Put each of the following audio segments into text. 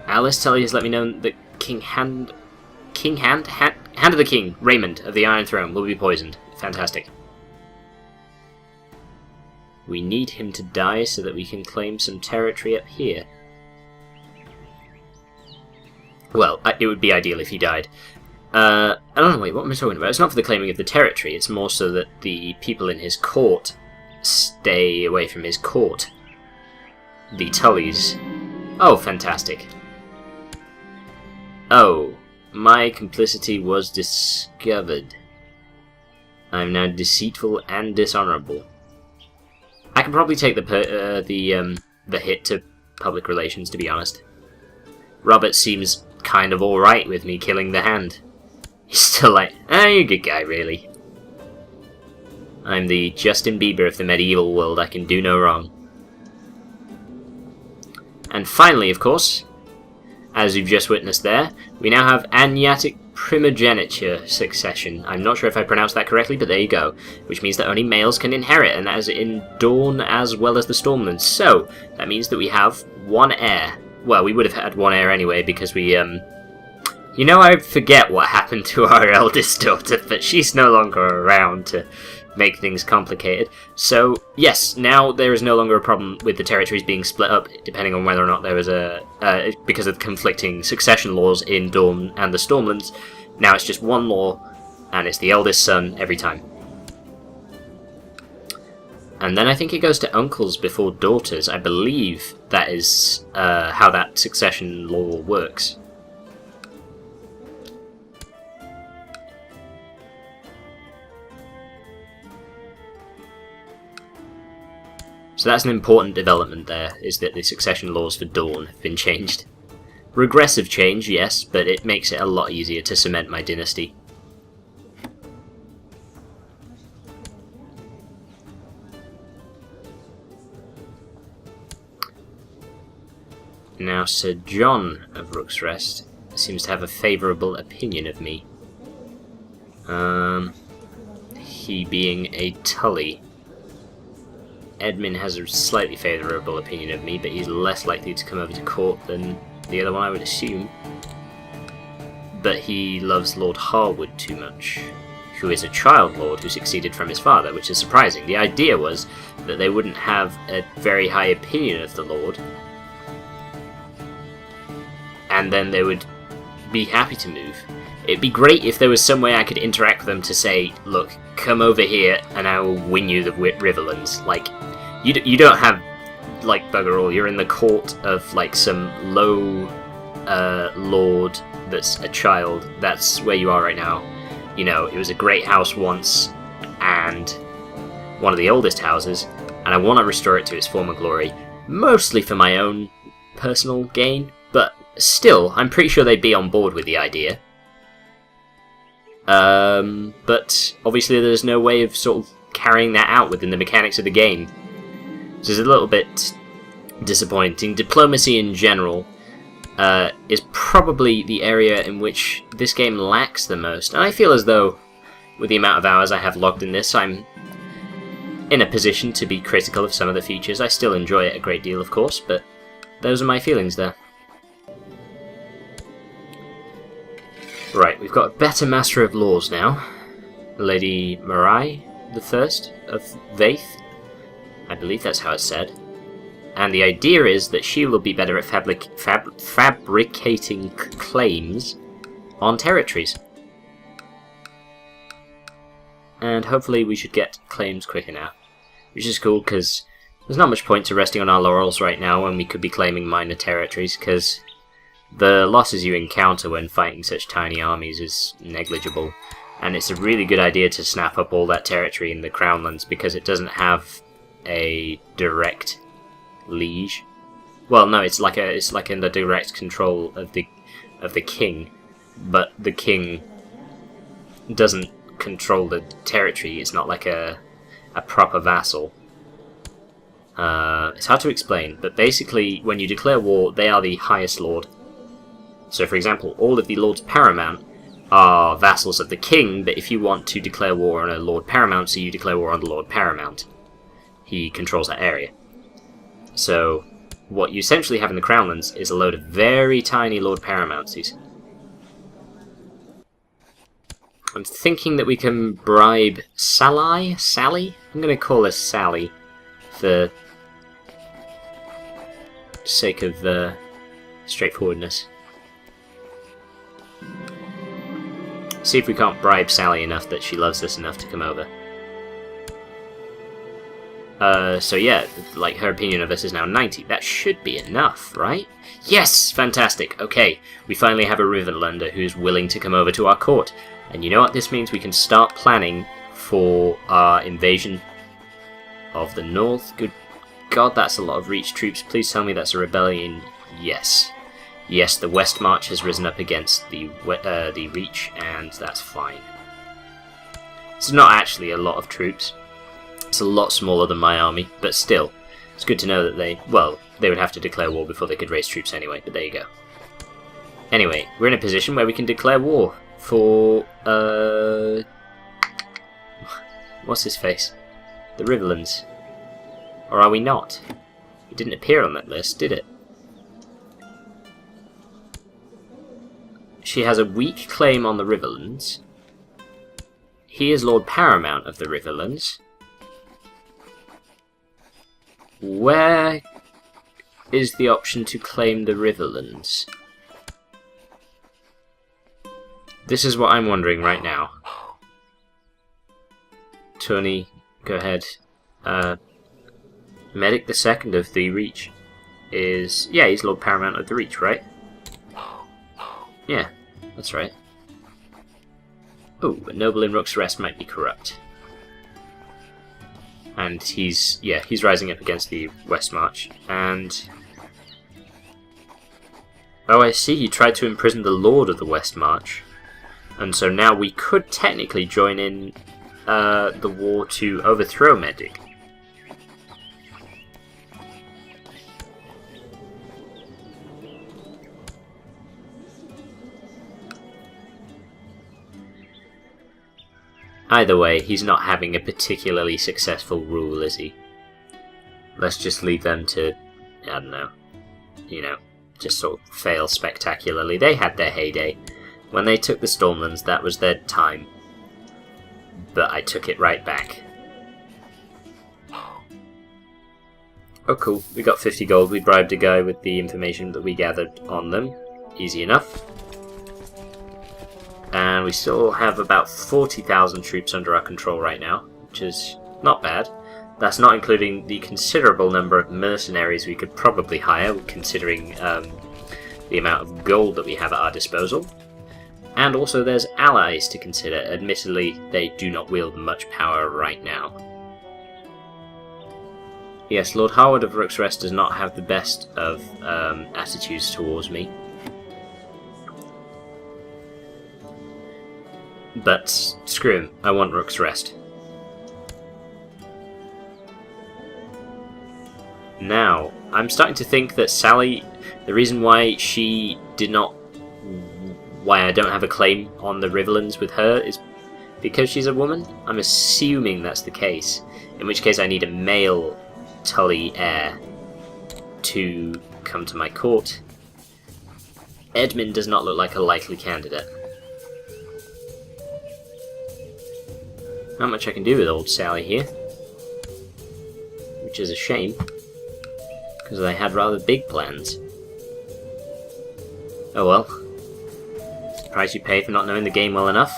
Alice Tully has let me know that Hand of the King, Raymond of the Iron Throne, will be poisoned. Fantastic. We need him to die so that we can claim some territory up here. Well, it would be ideal if he died. I don't know, wait, what am I talking about? It's not for the claiming of the territory, it's more so that the people in his court stay away from his court. The Tullys. Oh, fantastic. Oh, my complicity was discovered. I'm now deceitful and dishonourable. I can probably take the hit to public relations, to be honest. Robert seems kind of alright with me killing the Hand. He's still like, you're a good guy, really. I'm the Justin Bieber of the medieval world, I can do no wrong. And finally, of course, as you've just witnessed there, we now have Agnatic primogeniture succession. I'm not sure if I pronounced that correctly, but there you go. Which means that only males can inherit, and that is in Dawn as well as the Stormlands. So, that means that we have one heir. Well, we would have had one heir anyway, because we, You know, I forget what happened to our eldest daughter, but she's no longer around to make things complicated. So, yes, now there is no longer a problem with the territories being split up, depending on whether or not there was because of the conflicting succession laws in Dawn and the Stormlands. Now it's just one law, and it's the eldest son every time. And then I think it goes to uncles before daughters. I believe that is how that succession law works. So that's an important development there, is that the succession laws for Dawn have been changed. Regressive change, yes, but it makes it a lot easier to cement my dynasty. Now Sir John of Rook's Rest seems to have a favourable opinion of me. He being a Tully. Edmund has a slightly favourable opinion of me, but he's less likely to come over to court than the other one, I would assume. But he loves Lord Harwood too much, who is a child lord who succeeded from his father, which is surprising. The idea was that they wouldn't have a very high opinion of the lord, and then they would be happy to move. It'd be great if there was some way I could interact with them to say, look, come over here and I will win you the Riverlands. Like, you don't have, like, bugger all. You're in the court of, like, some low lord that's a child. That's where you are right now. You know, it was a great house once, and one of the oldest houses, and I want to restore it to its former glory, mostly for my own personal gain, but still, I'm pretty sure they'd be on board with the idea. But obviously there's no way of sort of carrying that out within the mechanics of the game. So it's a little bit disappointing. Diplomacy in general is probably the area in which this game lacks the most. And I feel as though, with the amount of hours I have logged in this, I'm in a position to be critical of some of the features. I still enjoy it a great deal, of course, but those are my feelings there. Right, we've got a better Master of Laws now. Lady Marai the First of Vaith. I believe that's how it's said. And the idea is that she will be better at fabricating claims on territories. And hopefully we should get claims quicker now. Which is cool, because there's not much point to resting on our laurels right now when we could be claiming minor territories, because the losses you encounter when fighting such tiny armies is negligible, and it's a really good idea to snap up all that territory in the Crownlands because it doesn't have a direct liege. Well, no, it's like in the direct control of the king, but the king doesn't control the territory. It's not like a proper vassal. It's hard to explain, but basically, when you declare war, they are the highest lord. So, for example, all of the Lords Paramount are vassals of the king, but if you want to declare war on a Lord Paramount, so you declare war on the Lord Paramount. He controls that area. So, what you essentially have in the Crownlands is a load of very tiny Lord Paramouncies. I'm thinking that we can bribe Sally? I'm going to call her Sally for sake of straightforwardness. See if we can't bribe Sally enough that she loves us enough to come over. So yeah, like, her opinion of us is now 90. That should be enough, right? Yes! Fantastic! Okay, we finally have a Riverlander who's willing to come over to our court. And you know what this means? We can start planning for our invasion of the North. Good God, that's a lot of Reach troops. Please tell me that's a rebellion. Yes. Yes, the West March has risen up against the Reach, and that's fine. It's not actually a lot of troops. It's a lot smaller than my army, but still, it's good to know that they would have to declare war before they could raise troops anyway, but there you go. Anyway, we're in a position where we can declare war for, what's his face? The Riverlands. Or are we not? It didn't appear on that list, did it? She has a weak claim on the Riverlands. He is Lord Paramount of the Riverlands. Where is the option to claim the Riverlands? This is what I'm wondering right now. Tony, go ahead. Medic the Second of the Reach is... yeah, he's Lord Paramount of the Reach, right? Yeah, that's right. Oh, a noble in Rook's Rest might be corrupt. And he's rising up against the West March, and... oh, I see, he tried to imprison the Lord of the West March. And so now we could technically join in the war to overthrow Medic. Either way, he's not having a particularly successful rule, is he? Let's just leave them to, I don't know, just sort of fail spectacularly. They had their heyday. When they took the Stormlands, that was their time. But I took it right back. Oh cool, we got 50 gold. We bribed a guy with the information that we gathered on them. Easy enough. And we still have about 40,000 troops under our control right now, which is not bad. That's not including the considerable number of mercenaries we could probably hire, considering the amount of gold that we have at our disposal. And also there's allies to consider. Admittedly, they do not wield much power right now. Yes, Lord Harwood of Rook's Rest does not have the best of attitudes towards me. But screw him, I want Rook's Rest. Now, I'm starting to think that Sally, the reason why why I don't have a claim on the Riverlands with her is because she's a woman. I'm assuming that's the case. In which case I need a male Tully heir to come to my court. Edmund does not look like a likely candidate. Not much I can do with old Sally here. Which is a shame, because I had rather big plans. Oh well. It's the price you pay for not knowing the game well enough.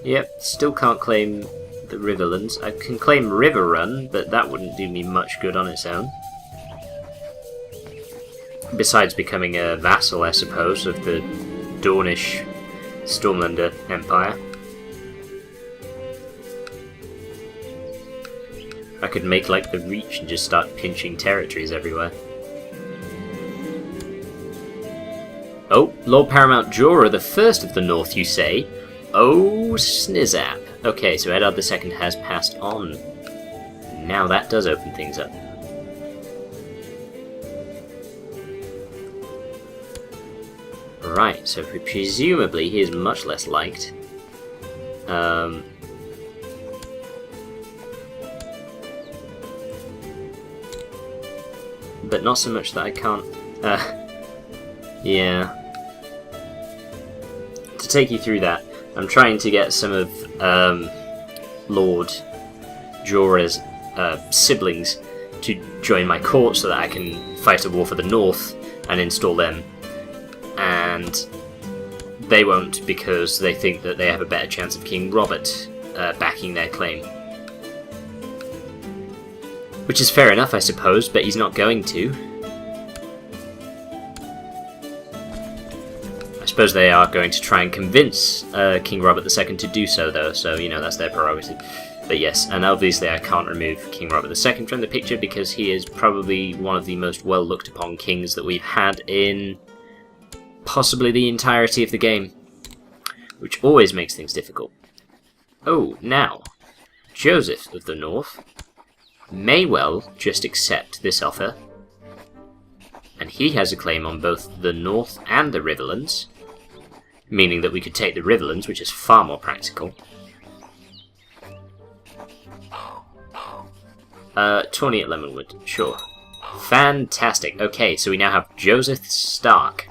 Yep, still can't claim the Riverlands. I can claim Riverrun, but that wouldn't do me much good on its own. Besides becoming a vassal, I suppose, of the Dornish Stormlander Empire. I could make like the Reach and just start pinching territories everywhere. Oh, Lord Paramount Jorah, the first of the North, you say? Oh, snizzap. Okay, so Eddard II has passed on. Now that does open things up. Right, so presumably he is much less liked. but not so much that I can't... yeah. To take you through that, I'm trying to get some of Lord Jorah's siblings to join my court so that I can fight a war for the north and install them. And they won't, because they think that they have a better chance of King Robert backing their claim. Which is fair enough, I suppose, but he's not going to. I suppose they are going to try and convince King Robert II to do so, though, so, you know, that's their prerogative. But yes, and obviously I can't remove King Robert II from the picture because he is probably one of the most well looked upon kings that we've had in possibly the entirety of the game, which always makes things difficult. Oh, now, Joseph of the North may well just accept this offer, and he has a claim on both the North and the Riverlands, meaning that we could take the Riverlands, which is far more practical. Tawny at Lemonwood, sure. Fantastic. Okay, so we now have Joseph Stark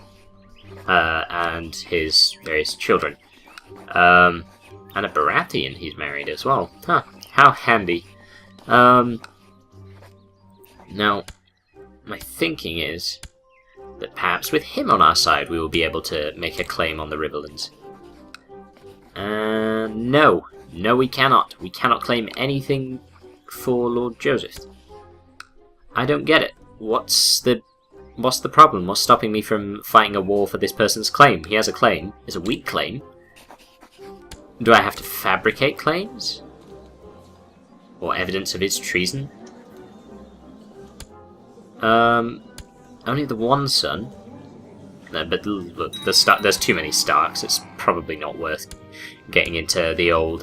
and his various children. And a Baratheon he's married as well. Huh, how handy. Now, my thinking is that perhaps with him on our side we will be able to make a claim on the Riverlands. No. No, we cannot. We cannot claim anything for Lord Joseph. I don't get it. What's the problem? What's stopping me from fighting a war for this person's claim? He has a claim. It's a weak claim. Do I have to fabricate claims? Or evidence of his treason? Only the one son. No, but look, there's too many Starks. It's probably not worth getting into the old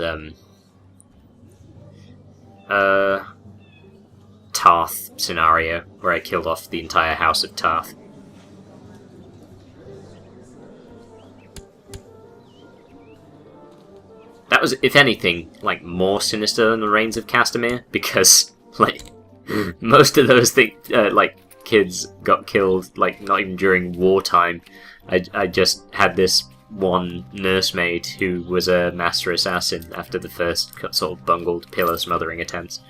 Tarth scenario where I killed off the entire house of Tarth. That was, if anything, like more sinister than the Reigns of Castamere, because like most of those kids got killed, like not even during wartime. I just had this one nursemaid who was a master assassin after the first sort of bungled pillow smothering attempts.